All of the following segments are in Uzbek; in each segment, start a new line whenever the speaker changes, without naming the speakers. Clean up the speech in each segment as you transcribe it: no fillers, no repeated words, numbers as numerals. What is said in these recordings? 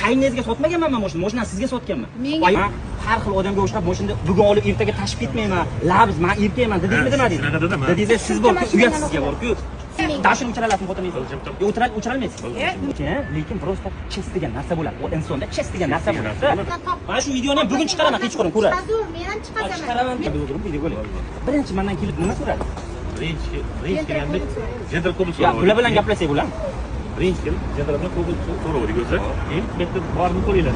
Qayningizga sotmaganman men mashinani sizga sotganman. Men har xil odamga o'xshab mashinani bugun olib ertaga tashib ketmayman. Labz, men erkakman dedingizmi demadingiz? Dedingiz siz bor, uyat sizga bor-ku. Dashin o'chiralasizmi xotiningiz? O'chirolmaysiz. Lekin просто chest degan narsa bo'ladi. O insonda chest degan narsa bo'ladi. Mana shu videoni ham bugun chiqaraman, kechqurun ko'rasiz. Men ham chiqazaman. Chiqaraman, video ko'ring. Birinchi mendan kelib nima so'radi? Birinchi kelganda jendal ko'p so'radi. Bular bilan gaplashsak bo'ladimi? Birinchi kelib jendal bilan ko'p so'radi o'zi. Bitta borni qo'yinglar.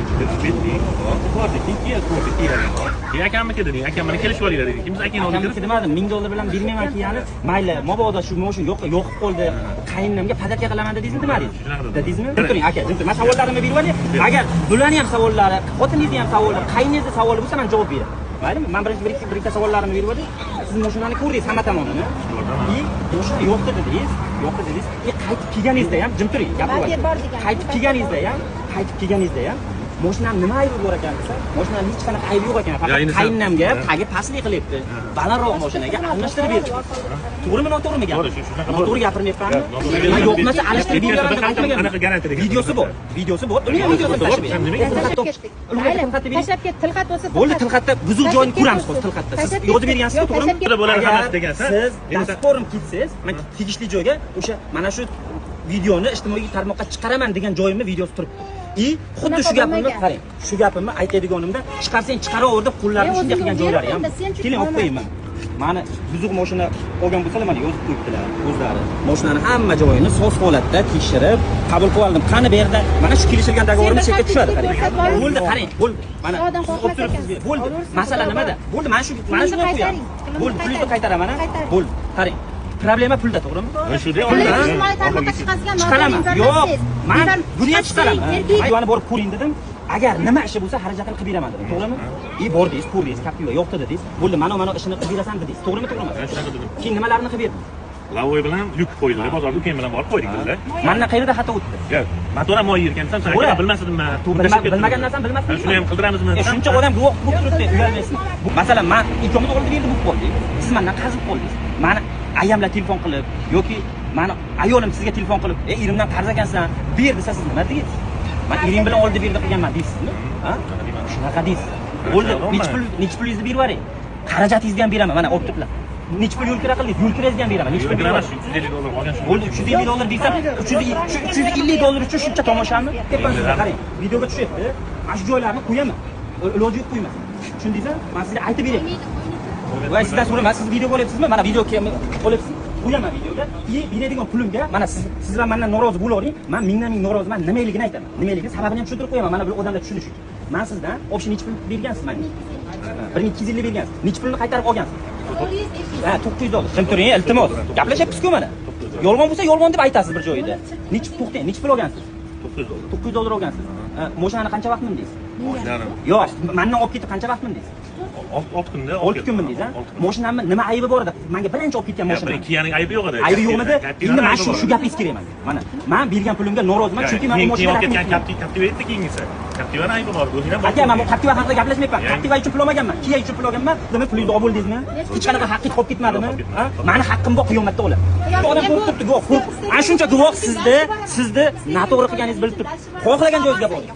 Bordi, keyin akamniki dedi. Akam bilan kelishib olinglar dedi. Kim akang oldi dedi. Demadim, $1000 bilan bermayman kiyani. Mayli, mabodo shu moshin yo'qib qoldi. Qaynimga podarka qilaman dedingizmi demadingiz? Dedingizmi? Turing aka, men savollarimni berib oling. Agar bularni ham savollari, xotiningizni ham savoli, qayningizni savoli bo'lsa men javob beraman. Maylimi? Men birinchi bir ikki savollarimni berib oling. Siz mashinani ko'rdingiz hamma tomonini. Mashina yo'qdi dedingiz. Qaytib kelganingizda ham jim turing. Qaytib kelganingizda ham mashinam nima aybi bor ekan desa, mashinam hech qanaqa aybi yo'q ekan. Faqat qaynimga tagi pastlik qilyapti. Balandroq mashinaga almashtirib berdi. To'g'rimi, noto'g'rimi gap? Noto'g'ri gapirmayapmanmi? Men yo'qmasa almashtirib beraman deb aytmagan. Qanaqa garantiya? Videosi bor. Uni videosini tashlab bering. Tashlab ket, tilxat bo'lsa. Bo'ldi, tilxatda buzuq joyini ko'ramiz hozir tilxatda. Siz yozib bergansiz, to'g'rimi? Bo'ladi hammasi degansiz. Siz dasturm ketsangiz, men tegishli joyga o'sha mana shu videoni ijtimoiy tarmoqqa chiqaraman degan joyimni videosi turibdi. Xuddi shu gapimni qarang. Shu gapimni aytadiganimda chiqarsang chiqaraver deb qo'llarini shunday qilgan joylari ham. Keling olib qo'yayman. Mani buzuq mashina olgan bo'lsalar mana yozib qo'yibdilar o'zlari. Mashinani hamma joyini soz holatda tekshirib qabul qilib oldim. Qani bu yerda mana shu kelishilgan dogovorimiz chekka tushadi qarang. Bo'ldi, qarang. Bo'ldi. Mana bo'ldi. Masala nimada? Bo'ldi, mana shuni qo'ying. Bo'ldi, pulni qaytaraman mana. Bo'ldi. Qarang. Problema pulda, to'g'rimi? Chiqaraman. Yo'q, men buni ham chiqaraman. Ayvonni borib ko'ring dedim. Agar nima ishi bo'lsa xarajatini qilib beraman dedim. To'g'rimi? Bordingiz, ko'rdingiz, Captiva yo'qdi dedingiz. Bo'ldi, mana ishini qilib berasan dedingiz. To'g'rimi, to'g'rimi? Keyin nimalarni qilib berdim? Lavoy bilan yuk qo'ydilar, bozorda ukan bilan borib qo'ydik bizlar. Mendan qayerda xato o'tdi? Yo'q, motor ham moy yirgan, sen bilmasdimmi? Bilmagan narsani bilmasdimmi? Shuni ham qildiramizmi? Shuncha odam guvoh bo'lib turibdi, uyalmaysizmi? Masalan, men ikkovimiz o'g'ilni berdi bu bo'ldi. Siz mendan qazib qoldingiz. Meni ayamlar telefon qilib yoki meni ayolim sizga telefon qilib, erimdan qarz ekansan, ber desa siz nima deysiz? Men erim bilan oldi berdi qilganman deysizmi? Ha? Shunaqa deysiz. Bo'ldi, nech pulingizni berib yuboring. Xarajatingizni ham beraman, mana olib turiblar. Nech pul yo'l kira qildingiz? Yo'l kirangizni ham beraman. Nech pul beraman? $350 olgan shu. Bo'ldi, $350 desam, $350 uchun shuncha tomoshami? Tepangizga qarang. Videoga tushyapti. Mana shu joylarni qo'yaman. Iloji yo'q qo'ymas. Tushundingizmi? Men sizga aytib beraman. Voy, sizdan so'rayman, siz video qo'yapsizmi? Mana video qo'yapsiz. Qo'yaman videoga. Beradigan pulimga, mana siz ham mendan norozi bo'lavering. Men mingdan ming noroziman. Nimaligini aytaman. Nimaligini sababini ham tushuntirib qo'yaman. Mana bu odamlar tushunishi uchun. Men sizdan obshi nech pul bergansiz menga? 1250 bergansiz. Nech pulni qaytarib olgansiz? $900. Jim turing, iltimos. Gaplashyapsiz-ku mana. Yolg'on bo'lsa yolg'on deb aytasiz bir joyida. To'xtang, nech pul olgansiz? $900 olgansiz. Mashinani qancha vaqt mindingiz? Yo'q, mendan olib ketib qancha vaqt mindingiz? 6 kunda. 6 kun mindingiz, ha? Mashinamni nima aybi bor edi? Menga birinchi olib ketgan mashina. Kiyaning aybi yo'q edi. Aybi yo'qmidi? Endi men shu gapni eskirayman menga. Mana, men bergan pulimga noroziman, chunki men bu mashinani olib ketgan Captiva edi keyingisi. Captivani aybi bor, o'zingizdan bor. Aka, men bu Captiva haqida gaplashmayapman. Captiva uchun pul olmaganman. Kia uchun pul olganman. Nima pulingizni olib bo'ldingizmi? Hech qanaqa haqqi qolib ketmadimi? Ha? Meni haqqim bor qiyomatda o'ladi. Odam ko'rib turibdi, guvoh. Ana shuncha guvoh sizni noto'g'ri qilganingizni bilib turibdi. Xohlagan joyingizga boring.